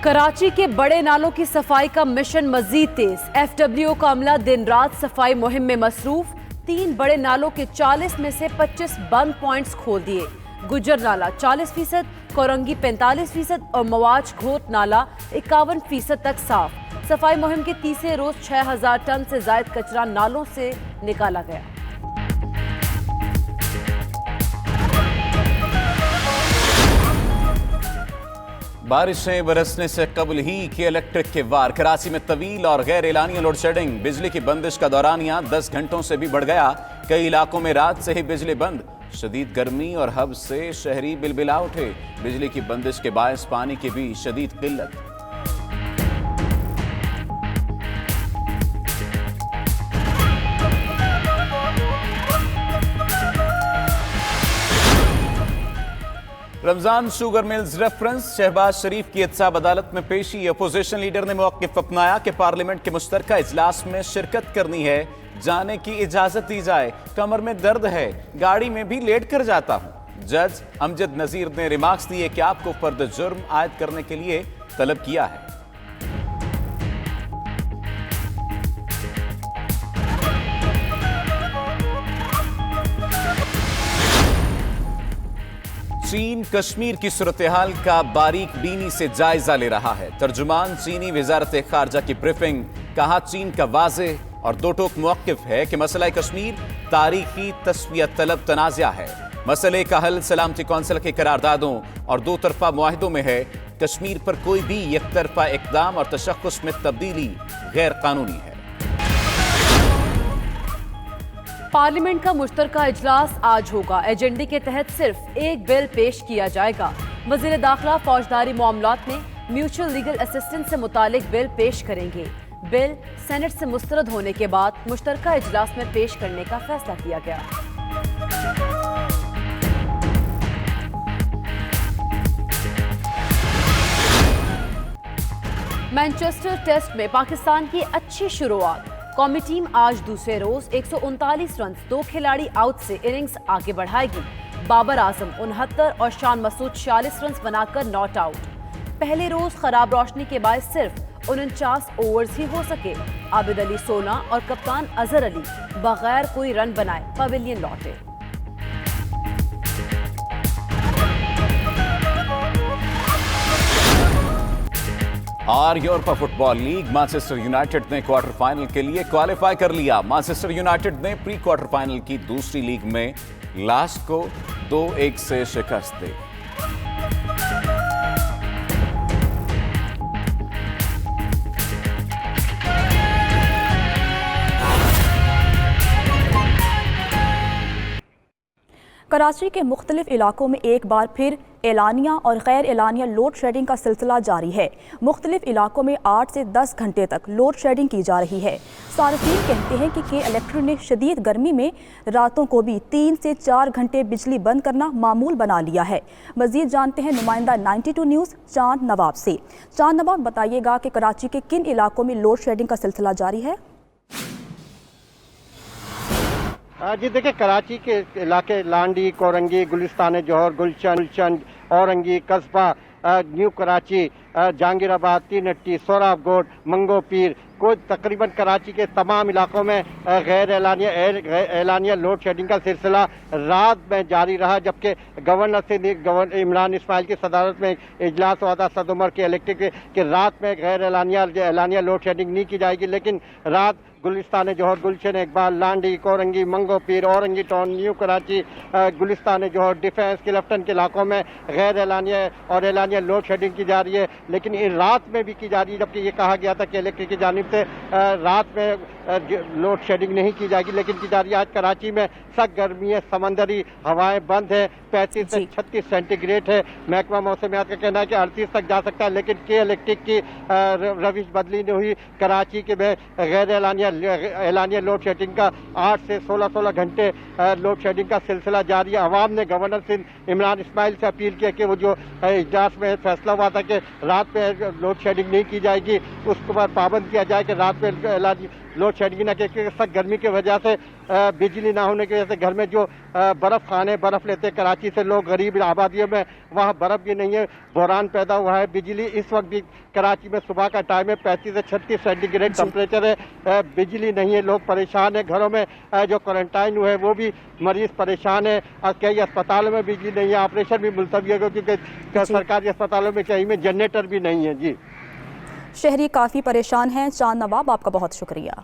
कराची के बड़े नालों की सफाई का मिशन मजीद तेज। एफडब्ल्यू का अमला दिन रात सफाई मुहिम में मसरूफ। 3 बड़े नालों के 40 में से 25 बंद पॉइंट्स खोल दिए। गुजर नाला 40%, कोरंगी 45% और मवाज घोट नाला 51% तक साफ। सफाई मुहिम के तीसरे रोज 6000 टन से ज्यादा कचरा नालों से निकाला गया। बारिशें बरसने से कबल ही की इलेक्ट्रिक के वार। कराची में तवील और गैर एलानिया लोड शेडिंग। बिजली की बंदिश का दौरानिया 10 घंटों से भी बढ़ गया। कई इलाकों में रात से ही बिजली बंद। शदीद गर्मी और हब से शहरी बिलबिला उठे। बिजली की बंदिश के बायस पानी की भी शदीद किल्लत। Ramzan sugar mills reference. Shahbaz Sharif की एहतसाब अदालत में पेशी। अपोजिशन लीडर ने मौक़िफ़ अपनाया कि पार्लियामेंट के मुश्तरका इजलास में शिरकत करनी है। जाने की इजाजत दी जाए। कमर में दर्द है, गाड़ी में भी लेट कर जाता हूं। जज अमजद नजीर ने रिमार्क्स दिए कि आपको फर्द जुर्म आयद करने के लिए तलब किया है। चीन कश्मीर की सूरत-ए-हाल का बारीक बीनी से जायजा ले रहा है। तर्जुमान चीनी वजारत खारजा की ब्रीफिंग। कहा चीन का वाज़ेह और दो टोक मौक़िफ़ है कि मसला कश्मीर तारीखी तस्वियत तलब तनाज़ा है। मसले का हल सलामती कौंसिल के करारदादों और दो तरफा मुआहिदों में है। कश्मीर पर कोई भी एक तरफा इक़दाम और तशख़्ख़ुस में तब्दीली गैर कानूनी है। पार्लियामेंट का मुश्तरका इजलास आज होगा। एजेंडे के तहत सिर्फ एक बिल पेश किया जाएगा। वज़ीर दाखिला फौजदारी मामलात में म्यूचुअल लीगल असिस्टेंस से मुतालिक बिल पेश करेंगे। बिल सेनेट से मुस्तरद होने के बाद मुश्तरका इजलास में पेश करने का फैसला किया गया। मैनचेस्टर टेस्ट में पाकिस्तान की अच्छी शुरुआत। कौमी टीम आज दूसरे रोज 139 रन 2 खिलाड़ी आउट से इनिंग्स आगे बढ़ाएगी। बाबर आजम 69 और शान मसूद 46 रन बनाकर नॉट आउट। पहले रोज खराब रोशनी के बाद सिर्फ 49 ओवर्स ही हो सके। आबिद अली 16 और कप्तान अजहर अली बगैर कोई रन बनाए पवेलियन लौटे। और Europa football league Manchester United ने क्वार्टर फाइनल के लिए क्वालिफाई कर लिया। मैनचेस्टर यूनाइटेड ने प्री क्वार्टर फाइनल की दूसरी लीग में लास्ट को 2-1 से शिकस्त दी। कराची के मुख्तलिफ इलाकों में एक बार फिर एलानिया और गैर एलानिया लोड शेडिंग का सिलसिला जारी है। मुख्तलिफ इलाकों में 8 से 10 घंटे तक लोड शेडिंग की जा रही है। सार्फिन कहते हैं कि इलेक्ट्रिक ने शदीद गर्मी में रातों को भी 3 से 4 घंटे बिजली बंद करना मामूल बना लिया है। मजीद जानते हैं नुमाइंदा 92 न्यूज़ चांद नवाब से। चांद नवाब, बताइएगा कि कराची के किन इलाकों में लोड शेडिंग का सिलसिला जारी है? जी देखिए, कराची के इलाके लांडी, कोरंगी, गुलिस्तान जौहर, गुलशन, औरंगी, कस्बा, न्यू कराची, जहांगीराबाद, तीनट्टी, सोराबगोट, मंगो पीर को तकरीबन कराची के तमाम इलाकों में गैर एलानिया लोड शेडिंग का सिलसिला रात में जारी रहा। जबकि गवर्नर इमरान इस्माइल की सदारत में इजलास हुआ था सदुमर के इलेक्ट्रिक के रात में गैर एलानिया लोड शेडिंग नहीं की जाएगी। लेकिन रात गुलिस्तान जौहर, गुलशन इकबाल, लांडी, कोरंगी, मंगो पीर, औरंगी टाउन, न्यू कराची, गुलिस्तान जौहर, डिफेंस, क्लिफ्टन के इलाकों में गैर एलानिया और एलानिया लोड शेडिंग की जा रही है। लेकिन ये रात में भी की जा रही है, जबकि ये कहा गया था कि इलेक्ट्रिक की जानिब से रात में लोड शेडिंग नहीं की जाएगी, लेकिन की जा रही है। आज कराची में सख्त गर्मी है, समंदरी हवाएं बंद है, 35 से 36 सेंटीग्रेड है। महकमा मौसमियात का कहना है कि 38 तक जा सकता है। लेकिन के इलेक्ट्रिक की रविश बदली नहीं हुई। कराची के में गैर एलानिया लोड शेडिंग का 8 से 16 घंटे लोड शेडिंग का सिलसिला जारी है। अवाम ने गवर्नर सिंध इमरान इस्माइल से अपील किया कि वो जो इजलास में फैसला हुआ था कि रात में लोड शेडिंग नहीं की जाएगी, उसके बाद पाबंद किया जाए कि रात में लोड शेडिंग ना के सख्त गर्मी की वजह से बिजली ना होने की वजह से घर में जो बर्फ खाने बर्फ लेते कराची से लोग गरीब आबादियों में वहाँ बर्फ भी नहीं है, बहरान पैदा हुआ है। बिजली इस वक्त भी कराची में सुबह का टाइम है, 35 से 36 सेंटीग्रेड टेम्परेचर है, बिजली नहीं है, लोग परेशान है। घरों में जो क्वारंटाइन हुए वो भी मरीज परेशान है और कई अस्पतालों में बिजली नहीं है, ऑपरेशन भी मुलतवी है क्योंकि सरकारी अस्पतालों में कहीं में जनरेटर भी नहीं है। जी शहरी काफ़ी परेशान हैं। चांद नवाब, आपका बहुत शुक्रिया।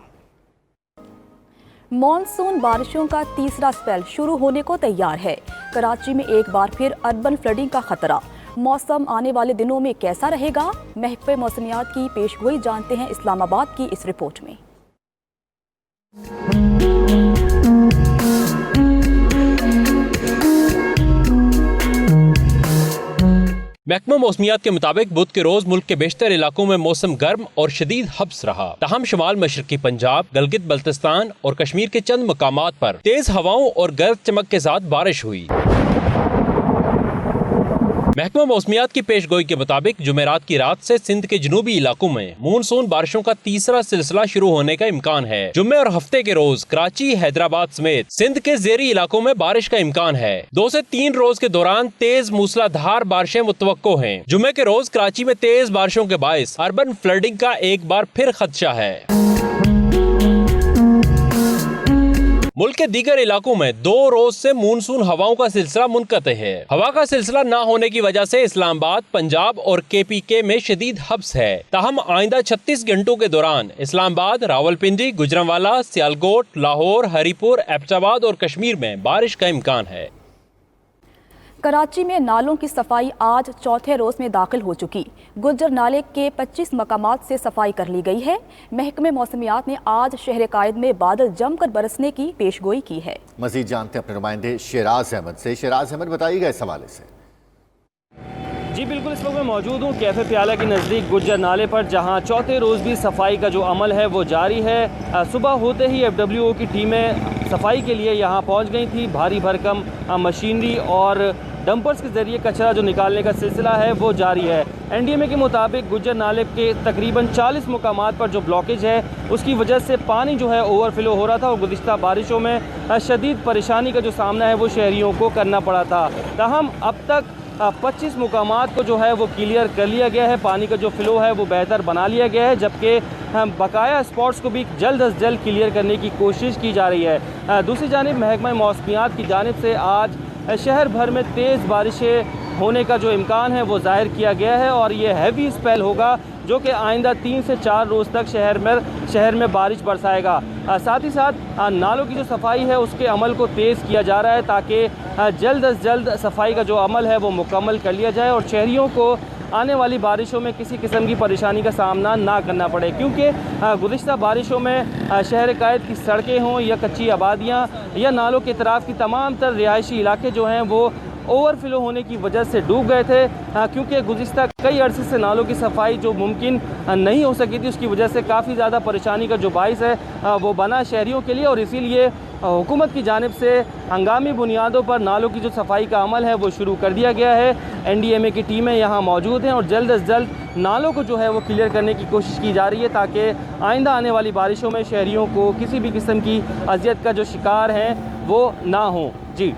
मॉनसून बारिशों का तीसरा स्पेल शुरू होने को तैयार है। कराची में एक बार फिर अर्बन फ्लडिंग का खतरा। मौसम आने वाले दिनों में कैसा रहेगा, महकमे मौसमियात की पेशगोई जानते हैं इस्लामाबाद की इस रिपोर्ट में। महकमा मौसमियात के मुताबिक बुध के रोज मुल्क के बेशतर इलाकों में मौसम गर्म और शदीद हब्स रहा। तहम शुमाल मशरकी पंजाब, गिलगित बल्तिस्तान और कश्मीर के चंद मकामात पर तेज हवाओं और गरज चमक के साथ बारिश हुई। महकमा मौसमियात की पेशगोई के मुताबिक जुमेरात की रात से सिंध के जनूबी इलाकों में मानसून बारिशों का तीसरा सिलसिला शुरू होने का इम्कान है। जुम्मे और हफ्ते के रोज कराची, हैदराबाद समेत सिंध के ज़ेरी इलाकों में बारिश का इम्कान है। 2 से 3 रोज के दौरान तेज मूसलाधार बारिशें मुतवक्को हैं। जुम्मे के रोज कराची में तेज बारिशों के बायस अर्बन फ्लडिंग का एक बार फिर खदशा है। मुल्क के दीगर इलाकों में 2 रोज से मानसून हवाओं का सिलसिला मुनक़ते है। हवा का सिलसिला न होने की वजह से इस्लामाबाद, पंजाब और KPK में शदीद हब्स है। ताहम आइंदा 36 घंटों के दौरान इस्लामाबाद, रावलपिंडी, गुजरांवाला, सियालकोट, लाहौर, हरीपुर, एबटाबाद और कश्मीर में बारिश का इम्कान है। कराची में नालों की सफाई आज चौथे रोज में दाखिल हो चुकी। गुज्जर नाले के 25 मकामात से सफाई कर ली गई है। महकमे मौसमियात ने आज शहर कायद में बादल जमकर बरसने की पेशगोई की है। मजीद जानते हैं अपने नुमाइंदे शराज अहमद से। शराज अहमद, बताइएगा इस हवाले से। जी बिल्कुल, इस वक्त मैं मौजूद हूँ कैफ़े प्याला के नज़दीक गुज्जर नाले पर, जहाँ चौथे रोज़ भी सफाई का जो अमल है वो जारी है। सुबह होते ही FWO की टीमें सफाई के लिए यहाँ पहुँच गई थी। भारी भरकम मशीनरी और डंपर्स के ज़रिए कचरा जो निकालने का सिलसिला है वो जारी है। NDMA के मुताबिक गुज्जर नाले के तकरीबन 40 मुकामात पर जो ब्लॉकेज है उसकी वजह से पानी जो है ओवरफ्लो हो रहा था और गुज़िश्ता बारिशों में शदीद परेशानी का जो सामना है वो शहरियों को करना पड़ा था। ताहम अब तक 25 मुकामात को जो है वो क्लियर कर लिया गया है। पानी का जो फ़्लो है वो बेहतर बना लिया गया है, जबकि बकाया स्पॉट्स को भी जल्द अज जल्द क्लियर करने की कोशिश की जा रही है। दूसरी जानिब महकमा मौसमियात की जानिब से आज शहर भर में तेज़ बारिशें होने का जो इम्कान है वो ज़ाहिर किया गया है और ये हैवी स्पेल होगा जो कि आइंदा 3 से 4 रोज़ तक शहर में बारिश बरसाएगा। साथ ही साथ नालों की जो सफाई है उसके अमल को तेज़ किया जा रहा है ताकि जल्द अज जल्द सफाई का जो अमल है वो मुकम्मल कर लिया जाए और शहरियों को आने वाली बारिशों में किसी किस्म की परेशानी का सामना ना करना पड़े, क्योंकि गुज़िश्ता बारिशों में शहर कायद की सड़कें हों या कच्ची आबादियाँ या नालों के तरफ की तमाम तर रिहायशी इलाके जो हैं वो ओवरफ्लो होने की वजह से डूब गए थे, क्योंकि गुज़िश्ता कई अरसे से नालों की सफाई जो मुमकिन नहीं हो सकी थी उसकी वजह से काफ़ी ज़्यादा परेशानी का जो बाइस है वो बना शहरियों के लिए। और इसीलिए हुकूमत की जानिब से हंगामी बुनियादों पर नालों की जो सफाई का अमल है वो शुरू कर दिया गया है। NDMA की टीमें यहाँ मौजूद हैं और जल्द अज जल्द नालों को जो है वो क्लियर करने की कोशिश की जा रही है ताकि आइंदा आने वाली बारिशों में शहरियों को किसी भी किस्म की अजियत का जो शिकार हैं वो ना हो। जी।